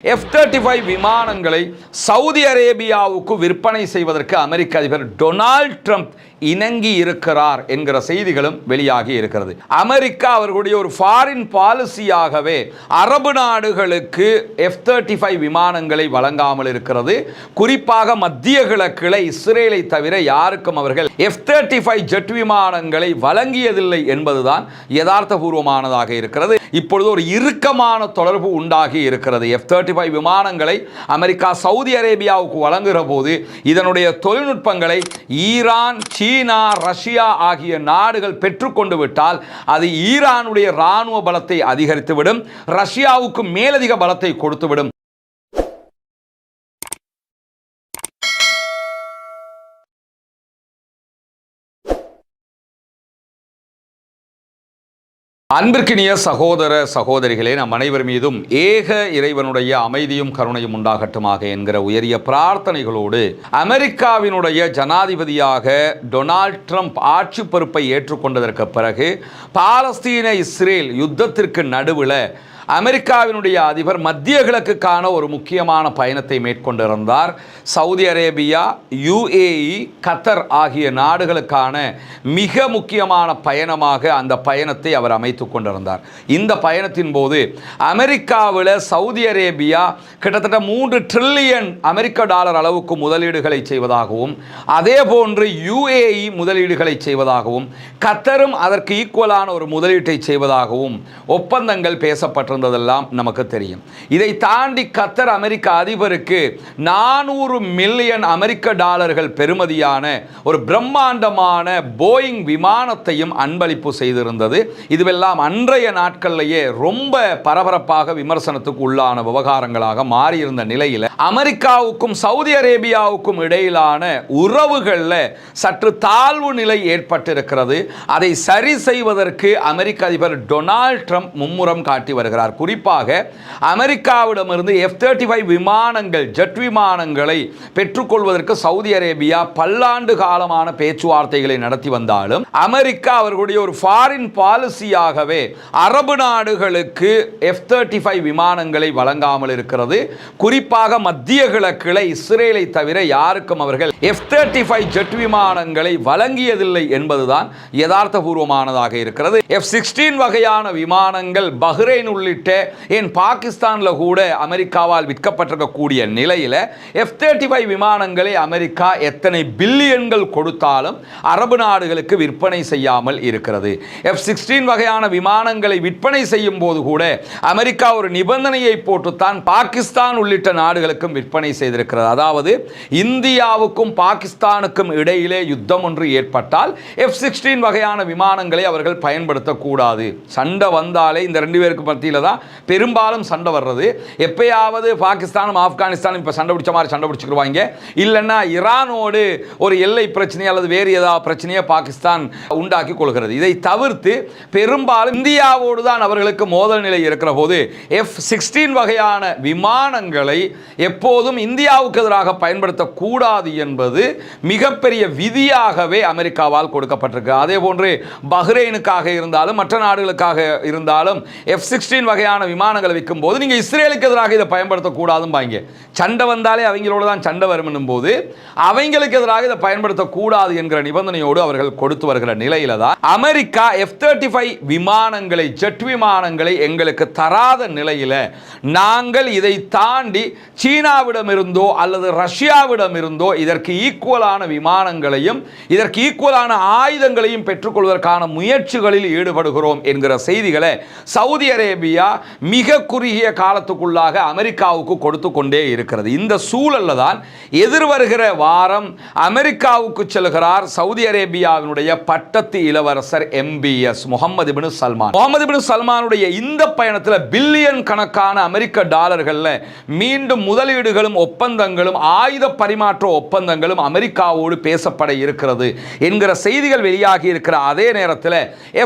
F-35 விமானங்களை Saudi அரேபியாவுக்கு விற்பனை செய்வதற்கு அமெரிக்க அதிபர் டொனால்ட் ட்ரம்ப் இணங்கி இருக்கிறார் என்கிற செய்திகளும் வெளியாகி இருக்கிறது. அமெரிக்கா அவர்களுடைய ஒரு ஃபாரின் பாலிசியாகவே அரபு நாடுகளுக்கு F-35 விமானங்களை வழங்காமல் இருக்கிறது. குறிப்பாக மத்திய கிழக்கில் இஸ்ரேலை தவிர யாருக்கும் அவர்கள் F-35 ஜெட் விமானங்களை வழங்கியதில்லை என்பதுதான் யதார்த்தபூர்வமானதாக இருக்கிறது. இப்பொழுது ஒரு இறுக்கமான தொடர்பு உண்டாகி இருக்கிறது. F-35 விமானங்களை அமெரிக்கா சவுதி அரேபியாவுக்கு வழங்குகிற போது இதனுடைய தொழில்நுட்பங்களை ஈரான், சீனா, ரஷ்யா ஆகிய நாடுகள் பெற்றுக்கொண்டு விட்டால் அது ஈரானுடைய இராணுவ பலத்தை அதிகரித்துவிடும், ரஷ்யாவுக்கு மேலதிக பலத்தை கொடுத்துவிடும். அன்பிற்கினிய சகோதர சகோதரிகளே, நம் அனைவர் மீதும் ஏக இறைவனுடைய அமைதியும் கருணையும் உண்டாகட்டுமாக என்கிற உயரிய பிரார்த்தனைகளோடு அமெரிக்காவினுடைய ஜனாதிபதியாக டொனால்ட் ட்ரம்ப் ஆட்சி பொறுப்பை ஏற்றுக்கொண்டதற்கு பிறகு பாலஸ்தீன இஸ்ரேல் யுத்தத்திற்கு நடுவில் அமெரிக்காவினுடைய அதிபர் மத்திய கிழக்குக்கான ஒரு முக்கியமான பயணத்தை மேற்கொண்டிருந்தார். சவுதி அரேபியா, UAE, கத்தர் ஆகிய நாடுகளுக்கான மிக முக்கியமான பயணமாக அந்த பயணத்தை அவர் அமைத்து கொண்டிருந்தார். இந்த பயணத்தின் போது அமெரிக்காவில் சவுதி அரேபியா கிட்டத்தட்ட 3 ட்ரில்லியன் அமெரிக்க டாலர் அளவுக்கு முதலீடுகளை செய்வதாகவும், அதே போன்று UAE முதலீடுகளை செய்வதாகவும், கத்தரும் அதற்கு ஈக்குவலான ஒரு முதலீட்டை செய்வதாகவும் ஒப்பந்தங்கள் பேசப்பட்டிருந்ததெல்லாம் நமக்கு தெரியும். இதை தாண்டி கத்தர் அமெரிக்க அதிபருக்கு 400 மில்லியன் அமெரிக்க டாலர்கள் பெறுமதியான ஒரு பிரம்மாண்டமான போயிங் விமானத்தையும் அன்பளிப்பு செய்திருந்தது. இதுவெல்லாம் அன்றைய நாட்களிலேயே ரொம்ப பரபரப்பாக விமர்சனத்துக்கு உள்ளான விவகாரங்களாக மாறியிருந்த நிலையில் அமெரிக்காவுக்கும் சவுதி அரேபியாவுக்கும் இடையிலான உறவுகளில் சற்று தாழ்வு நிலை ஏற்பட்டிருக்கிறது. அதை சரி செய்வதற்கு அமெரிக்க அதிபர் டொனால்ட் ட்ரம்ப் மும்முரம் காட்டி வருகிறார். குறிப்பாக அமெரிக்காவிடமிருந்து F-35 விமானங்கள், ஜெட் விமானங்களை பெற்றுக்கொள்வதற்கு சவுதி அரேபியா பல்லாண்டு காலமான பேச்சுவார்த்தைகளை நடத்தி வந்தாலும் அமெரிக்கா அவர்களுடைய ஒரு ஃபாரின் பாலிசியாகவே அரபு நாடுகளுக்கு F-35 விமானங்களை வழங்காமல் இருக்கிறது. குறிப்பாக மத்திய கிழக்கில் இஸ்ரேலை தவிர யாருக்கும் அவர்கள் F-35 ஜெட் விமானங்களை வழங்கியதில்லை என்பதுதான் யதார்த்தபூர்வமானதாக இருக்கிறது. F-16 வகையான விமானங்கள் பஹ்ரைன் உள்ளிட்ட ஏன் பாகிஸ்தானில் கூட அமெரிக்காவால் விற்கப்பட்டிருக்கக்கூடிய நிலையில் F-35 விமானங்களை அமெரிக்கா எத்தனை பில்லியன்கள் கொடுத்தாலும் அரபு நாடுகளுக்கு விற்பனை செய்யாமல் இருக்கிறது. F-16 வகையான விமானங்களை விற்பனை செய்யும் போது கூட அமெரிக்கா ஒரு நிபந்தனையை போட்டுத்தான் பாகிஸ்தான் உள்ளிட்ட நாடுகளுக்கும் விற்பனை செய்திருக்கிறது. அதாவது இந்தியாவுக்கும் பாகிஸ்தானுக்கும் இடையிலே யுத்தம் ஒன்று ஏற்பட்டால் F-16 வகையான விமானங்களை அவர்கள் பயன்படுத்தக்கூடாது. சண்டை வந்தாலே இந்த 2 பேருக்கு மத்தியில் தான் பெரும்பாலும் சண்டை வர்றது. எப்பயாவது பாகிஸ்தானும் ஆப்கானிஸ்தானும் இப்போ சண்டை பிடிச்ச மாதிரி சண்டை பிடிச்சிக்கிடுவாங்க. இல்லைன்னா ஈரானோடு ஒரு எல்லை பிரச்சனை அல்லது வேறு ஏதாவது பிரச்சனையை பாகிஸ்தான் உண்டாக்கி கொள்கிறது. இதை தவிர்த்து பெரும்பாலும் இந்தியாவோடு தான் அவர்களுக்கு மோதல் நிலை இருக்கிற போது F-16 வகையான விமானங்களை எப்போதும் இந்தியாவுக்கு எதிராக பயன்படுத்தக்கூடாது என்பது மிகப்பெரிய விதியாகவே அமெரிக்காவால் கொடுக்கப்பட்டிருக்கு. அதே போன்று பஹ்ரைனுக்காக இருந்தாலும் மற்ற நாடுகளுக்காக இருந்தாலும் F-16 வகையான விமானங்களை விற்கும் போது நீங்கள் இஸ்ரேலுக்கு எதிராக இதை பயன்படுத்தக்கூடாதும் பாங்க. சண்டை வந்தாலே அவங்களோட தான் சண்டை வரும் போது அவங்களுக்கு எதிராக இதை பயன்படுத்தக்கூடாது என்கிற நிபந்தனையோடு அவர்கள் கொடுத்து வருகிற நிலையில தான் அமெரிக்கா F-35 விமானங்களை, ஜெட் விமானங்களை எங்களுக்கு தராத நிலையில நாங்கள் இதை தாண்டி சீனாவிடமிருந்தோ அல்லது ரஷ்யாவிடமிருந்தோ இதற்கு ஈக்குவலான விமானங்களையும் இதற்கு ஈக்குவலான ஆயுதங்களையும் பெற்றுக்கொள்வதற்கான முயற்சிகளில் ஈடுபடுகிறோம் என்கிற செய்திகளை சவுதி அரேபியா மிக குறுகிய காலத்துக்குள்ளாக அமெரிக்காவுக்கு கொடுத்து கொண்டே இருக்கிறது. இந்த சூழல்ல தான் எதிர்வருகிற வாரம் அமெரிக்காவுக்கு செல்கிறார் சவுதி அரேபியாவினுடைய பட்டத்து இளவரசர் MBS முகமது பின் சல்மான். முகமது பின் சல்மானுடைய இந்த பயணத்தில் பில்லியன் கணக்கான அமெரிக்க டாலர்களில் மீண்டும் முதலீடுகளும் ஒப்பந்தங்களும் ஆயுத பரிமாற்ற ஒப்பந்தங்களும் அமெரிக்காவோடு பேசப்பட இருக்கிறது என்கிற செய்திகள் வெளியாகி இருக்கிற அதே நேரத்தில்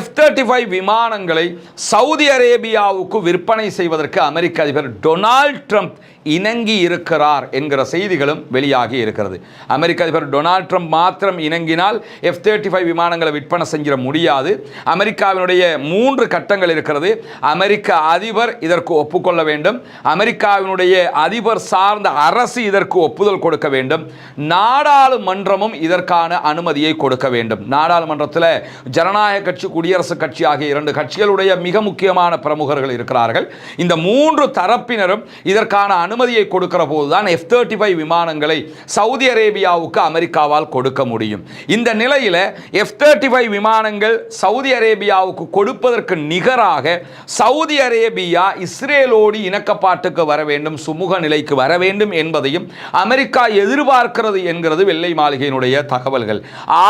F-35 விமானங்களை சவுதி அரேபியாவுக்கு விற்பனை செய்வதற்கு அமெரிக்க அதிபர் டொனால்ட் ட்ரம்ப் இணங்கி இருக்கிறார் என்கிற செய்திகளும் வெளியாகி இருக்கிறது. அமெரிக்க அதிபர் டொனால்ட் ட்ரம்ப் மாத்திரம் இணங்கினால் F-35 விமானங்களை விற்பனை செஞ்சிட முடியாது. அமெரிக்காவினுடைய 3 கட்டங்கள் இருக்கிறது. அமெரிக்க அதிபர் இதற்கு ஒப்புக்கொள்ள வேண்டும், அமெரிக்காவினுடைய அதிபர் சார்ந்த அரசு இதற்கு ஒப்புதல் கொடுக்க வேண்டும், நாடாளுமன்றமும் இதற்கான அனுமதியை கொடுக்க வேண்டும். நாடாளுமன்றத்தில் ஜனநாயக கட்சி, குடியரசுக் கட்சி ஆகிய 2 கட்சிகளுடைய மிக முக்கியமான பிரமுகர்கள் இருக்கிறார்கள். இந்த 3 தரப்பினரும் இதற்கான அனுமதியை கொடுக்கிற போதுதான் F-35 விமானங்களை சவுதி அரேபியாவுக்கு அமெரிக்காவால் கொடுக்க முடியும். இந்த நிலையில் F-35 விமானங்கள் சவுதி அரேபியாவுக்கு கொடுப்பதற்கு நிகராக சவுதி அரேபியா இஸ்ரேலோடு இணக்கப்பாட்டுக்கு வர வேண்டும், சுமூக நிலைக்கு வர வேண்டும் என்பதையும் அமெரிக்கா எதிர்பார்க்கிறது என்கிறது வெள்ளை மாளிகையினுடைய தகவல்கள்.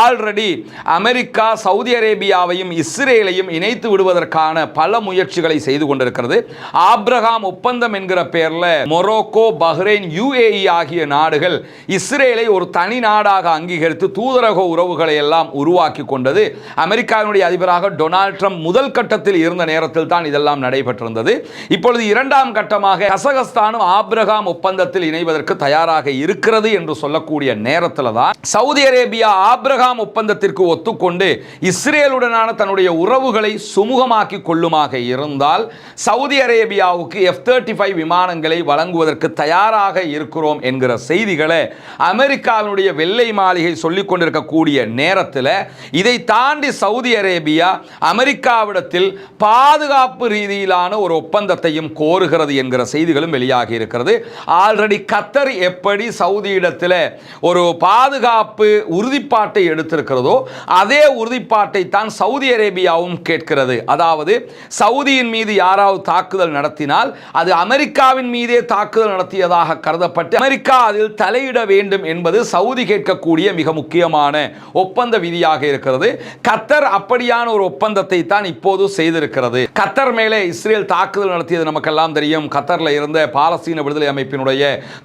ஆல்ரெடி அமெரிக்கா சவுதி அரேபியாவையும் இஸ்ரேலையும் இணைத்து விடுவதற்கான பல முயற்சிகளை செய்து கொண்டிருக்கிறது. ஆப்ரஹாம் ஒப்பந்தம் என்கிற பெயரில் மொரோக்கோ, பஹ்ரைன், UAE ஆகிய நாடுகள் இஸ்ரேலை ஒரு தனி நாடாக அங்கீகரித்து தூதரக உறவுகளை எல்லாம் உருவாக்கி கொண்டது அமெரிக்காவினுடைய அதிபராக டொனால்ட் ட்ரம்ப் முதல் கட்டத்தில் இருந்த நேரத்தில் தான் இதெல்லாம் நடைபெற்றிருந்தது. இப்பொழுது 2ஆம் கட்டமாக கசகஸ்தானும் ஆப்ரஹாம் ஒப்பந்தத்தில் இணைவதற்கு தயாராக இருக்கிறது என்று சொல்லக்கூடிய நேரத்தில் தான் சவுதி அரேபியா ஆப்ரஹாம் ஒப்பந்தத்திற்கு ஒத்துக்கொண்டு இஸ்ரேலுடனான தன்னுடைய உறவுகளை சுமூகமாக்கி கொள்ளுமாக இருந்தால் சவுதி அரேபியாவுக்கு F-35 விமானங்களை வழங்குவதற்கு தயாராக இருக்கிறோம் என்கிற செய்திகளை அமெரிக்காவினுடைய வெள்ளை மாளிகை சொல்லிக் கொண்டிருக்கக்கூடிய நேரத்தில் இதை தாண்டி சவுதி அரேபியா அமெரிக்காவிடத்தில் பாதுகாப்பு ரீதியிலான ஒரு ஒப்பந்தத்தையும் கோருகிறது என்கிற செய்திகளும் வெளியாகி இருக்கிறது. ஆல்ரெடி கத்தர் எப்படி சவுதியிடத்தில் ஒரு பாதுகாப்பு உறுதிப்பாட்டை எடுத்திருக்கிறதோ அதே உறுதிப்பாட்டை தான் சவுதி அரேபியாவும் கேட்கிறது. அதாவது சவுதியின் மீது யாராவது தாக்குதல் நடத்தினால் அது அமெரிக்காவின் மீதே தாக்குதல் நடத்தியதாக கருதப்பட்டு அமெரிக்கா அதில் தலையிட வேண்டும் என்பது சவுதி கேட்கக்கூடிய மிக முக்கியமான ஒப்பந்த விதியாக இருக்கிறது. கத்தர் அப்படியான ஒரு ஒப்பந்தத்தை தான் இப்போது செய்திருக்கிறது. கத்தர் மேலே இஸ்ரேல் தாக்குதல் நடத்தியது நமக்கெல்லாம் தெரியும். கத்தரில் இருந்த பாலஸ்தீன விடுதலை அமைப்பினுடைய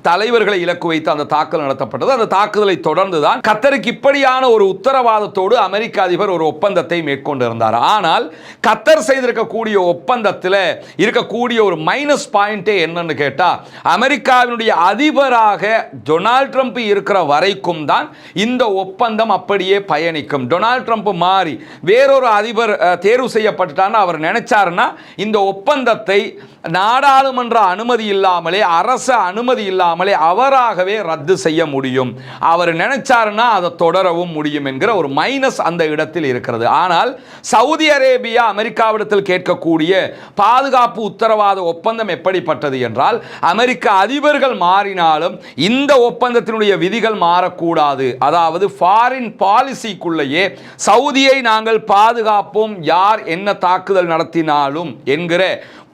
தலைவர்களை இலக்கு வைத்து அந்த தாக்குதல் நடத்தப்பட்டது. அந்த தாக்குதலை தொடர்ந்து தான் கத்தருக்கு இப்படியான ஒரு உத்தரவாதத்தோடு அமெரிக்க அதிபர் ஒரு ஒப்பந்தத்தை மேற்கொண்டிருந்தார். ஆனால் கத்தர் செய்திருக்கக்கூடிய ஒப்பந்தத்தில் இருக்கக்கூடிய ஒரு மைனஸ் பாயிண்டே என்னன்னு கேட்டா, அமெரிக்காவினுடைய அதிபராக டொனால்ட் ட்ரம்ப் இருக்கிற வரைக்கும் தான் இந்த ஒப்பந்தம் அப்படியே பயணிக்கும். டொனால்ட் ட்ரம்ப் மாறி வேறொரு அதிபர் தேர்வு செய்யப்பட்டார்னா அவர் நினைச்சாருன்னா இந்த ஒப்பந்தத்தை நாடாளுமன்ற அனுமதி இல்லாமலே, அரசு அனுமதி இல்லாமலே அவராகவே ரத்து செய்ய முடியும். அவர் நினைச்சாருன்னா அதை தொடரவும் முடியும் என்கிற ஒரு மைனஸ் அந்த இடத்தில் இருக்கிறது. ஆனால் சவுதி அரேபியா அமெரிக்காவிடத்தில் கேட்கக்கூடிய பாதுகாப்பு உத்தரவாத ஒப்பந்தம் எப்படிப்பட்டது என்றால், அமெரிக்க அதிபர்கள் மாறினாலும் இந்த ஒப்பந்தத்தினுடைய விதிகள் மாறக்கூடாது. அதாவது ஃபாரின் பாலிசிக்குள்ளேயே சவுதியை நாங்கள் பாதுகாப்போம், யார் என்ன தாக்குதல் நடத்தினாலும் என்கிற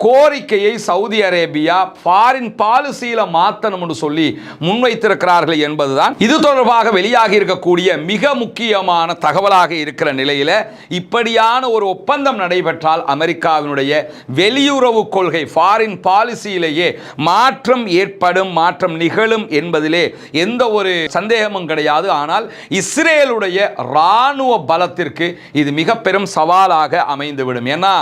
கோரிக்கையை சவுதி அரேபியா ஃபாரின் பாலிசியில மாற்றணும்னு சொல்லி முன்வைத்திருக்கிறார்கள் என்பதுதான் இது தொடர்பாக வெளியாகி இருக்கக்கூடிய மிக முக்கியமான தகவலாக இருக்கிற நிலையில இப்படியான ஒரு ஒப்பந்தம் நடைபெற்றால் அமெரிக்காவினுடைய வெளியுறவு கொள்கை ஃபாரின் பாலிசியிலேயே மாற்றம் ஏற்படும், மாற்றம் நிகழும் என்பதிலே எந்த ஒரு சந்தேகமும் கிடையாது. ஆனால் இஸ்ரேலுடைய இராணுவ பலத்திற்கு இது மிக பெரும் சவாலாக அமைந்துவிடும். ஏன்னா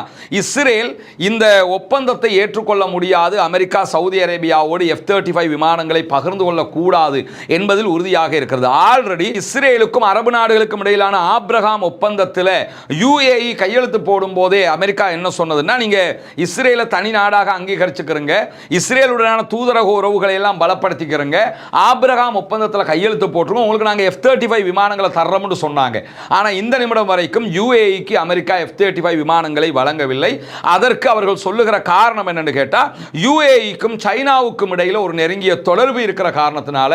இஸ்ரேல் இந்த ஒப்பந்தத்தை ஏற்றுக்கொள்ள முடியாது, அமெரிக்கா சவுதி அரேபியாவோடு F-35 விமானங்களை பகிர்ந்து கொள்ளக்கூடாது என்பதில் உறுதியாக இருக்கிறது. ஆல்ரெடி இஸ்ரேலுக்கும் அரபு நாடுகளுக்கும் இடையிலான ஆப்ரஹாம் ஒப்பந்தத்தில் UAE கையெழுத்து போடும் போதே அமெரிக்கா என்ன சொன்னதுன்னா, நீங்க இஸ்ரேலை தனி நாடாக அங்கீகரிச்சுக்கிறங்க, இஸ்ரேலுடனான தூதரக உறவுகளை எல்லாம் பலப்படுத்திக்கிறங்க, ஆப்ரஹாம் ஒப்பந்தத்தில் கையெழுத்து போட்டுருங்க, உங்களுக்கு நாங்கள் F-35 விமானங்களை தர்றோம்னு சொன்னாங்க. ஆனால் இந்த நிமிடம் வரைக்கும் UAEக்கு அமெரிக்கா F-35 விமானங்களை வழங்கவில்லை. அதற்கு அவர்கள் சொல்லுகிற காரணம் என்னன்னு கேட்டா, UAEக்கும் சைனாவுக்கும் இடையில ஒரு நெருங்கிய தொடர்பு இருக்கிற காரணத்தினால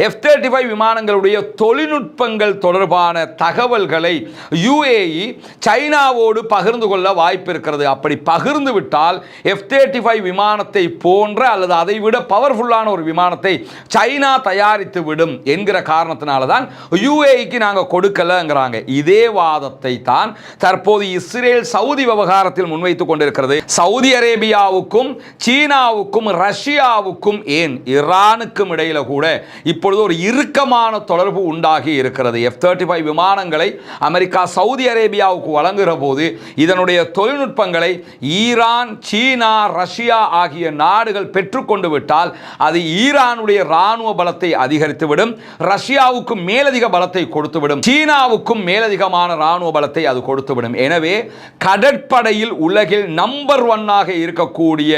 F-35 விமானங்களுடைய தொழில்நுட்பங்கள் தொடர்பான தகவல்களை UAE சைனாவோடு பகிர்ந்து கொள்ள வாய்ப்பு இருக்கிறது. அப்படி பகிர்ந்து விட்டால் F-35 விமானத்தை போன்ற அல்லது அதை விட பவர்ஃபுல்லான ஒரு விமானத்தை சைனா தயாரித்து விடும் என்கிற காரணத்தினால தான் UAEக்கு நாங்கள் கொடுக்கலங்கிறாங்க. இதே வாதத்தை தான் தற்போது இஸ்ரேல் சவுதி விவகாரத்தில் முன்வைத்துக் கொண்டிருக்கிறது. சவுதி அரேபியாவுக்கும் சீனாவுக்கும் ரஷ்யாவுக்கும் ஏன் ஈரானுக்கும் இடையில கூட இப்பொழுது ஒரு இறுக்கமான தொடர்பு உண்டாகி இருக்கிறது. F-35 விமானங்களை அமெரிக்கா சவுதி அரேபியாவுக்கு வழங்குகிற போது இதனுடைய தொழில்நுட்பங்களை ஈரான், சீனா, ரஷ்யா ஆகிய நாடுகள் பெற்றுக்கொண்டு விட்டால் அது ஈரானுடைய இராணுவ பலத்தை அதிகரித்துவிடும், ரஷ்யாவுக்கும் மேலதிக பலத்தை கொடுத்துவிடும், சீனாவுக்கும் மேலதிகமான இராணுவ பலத்தை அது கொடுத்துவிடும். எனவே கடற்படையில் உலகில் நம்பர் 1 இருக்கக்கூடிய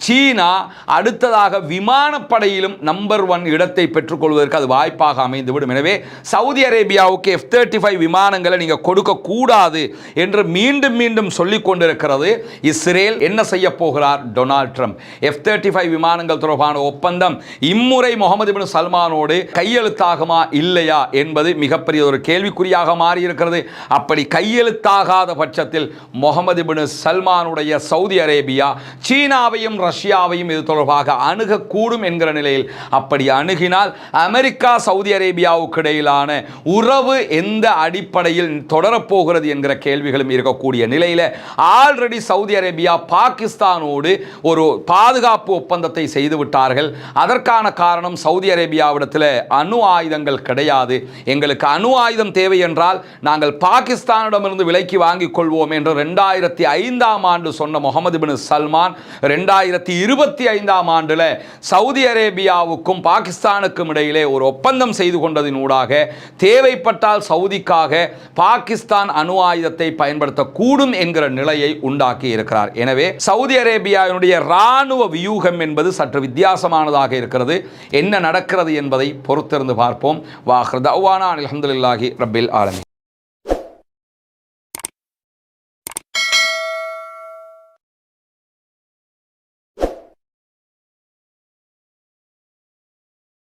சீனா அடுத்ததாக விமானப்படையிலும் நம்பர் 1 இடத்தை பெற்றுக்கொள்வதற்கு அது வாய்ப்பாக அமைந்துவிடும். எனவே சவுதி அரேபியாவுக்கு F-35 விமானங்களை நீங்க கொடுக்க கூடாது என்று மீண்டும் மீண்டும் சொல்லிக் கொண்டிருக்கிறது இஸ்ரேல். என்ன செய்ய போகிறார் டொனால்ட் ட்ரம்ப்? F-35 விமானங்கள் தொடர்பான ஒப்பந்தம் இம்முறை முகமது பின் சல்மானோடு கையெழுத்தாகுமா இல்லையா என்பது மிகப்பெரிய ஒரு கேள்விக்குறியாக மாறி இருக்கிறது. அப்படி கையெழுத்தாகாத பட்சத்தில் முகமது பின் சல்மானுடைய சவுதி அரேபியா சீனாவையும் ரஷ்யாவையும் இது தொடர்பாக அணுகக்கூடும் என்கிற நிலையில், அப்படி அணுகினால் அமெரிக்கா சவுதி அரேபியாவுக்கு இடையிலான உறவு எந்த அடிப்படையில் தொடரப்போகிறது என்கிற கேள்விகளும் இருக்கக்கூடிய நிலையில் ஆல்ரெடி சவுதி அரேபியா பாகிஸ்தானோடு ஒரு பாதுகாப்பு ஒப்பந்தத்தை செய்து விட்டார்கள். அதற்கான காரணம் சவுதி அரேபியாவிடத்தில் அணு ஆயுதங்கள் கிடையாது, எங்களுக்கு அணு ஆயுதம் தேவை என்றால் நாங்கள் பாகிஸ்தானிடமிருந்து விலைக்கு வாங்கிக் கொள்வோம் என்று 2005 ஆண்டு சொன்ன முகமது பின் சல்மான் 2025 ஆண்டில் சவுதி அரேபியாவுக்கும் பாகிஸ்தானுக்கும் இடையிலே ஒரு ஒப்பந்தம் செய்து கொண்டதினூடாக தேவைப்பட்டால் சவுதிக்காக பாகிஸ்தான் அணு ஆயுதத்தை பயன்படுத்தக்கூடும் என்கிற நிலையை உண்டாக்கி இருக்கிறார். எனவே சவுதி அரேபியாவினுடைய இராணுவ வியூகம் என்பது சற்று வித்தியாசமானதாக இருக்கிறது. என்ன நடக்கிறது என்பதை பொறுத்திருந்து பார்ப்போம். வாஹிர் தஅவானா அல்ஹம்துலில்லாஹி ரப்பில் ஆலமீன்.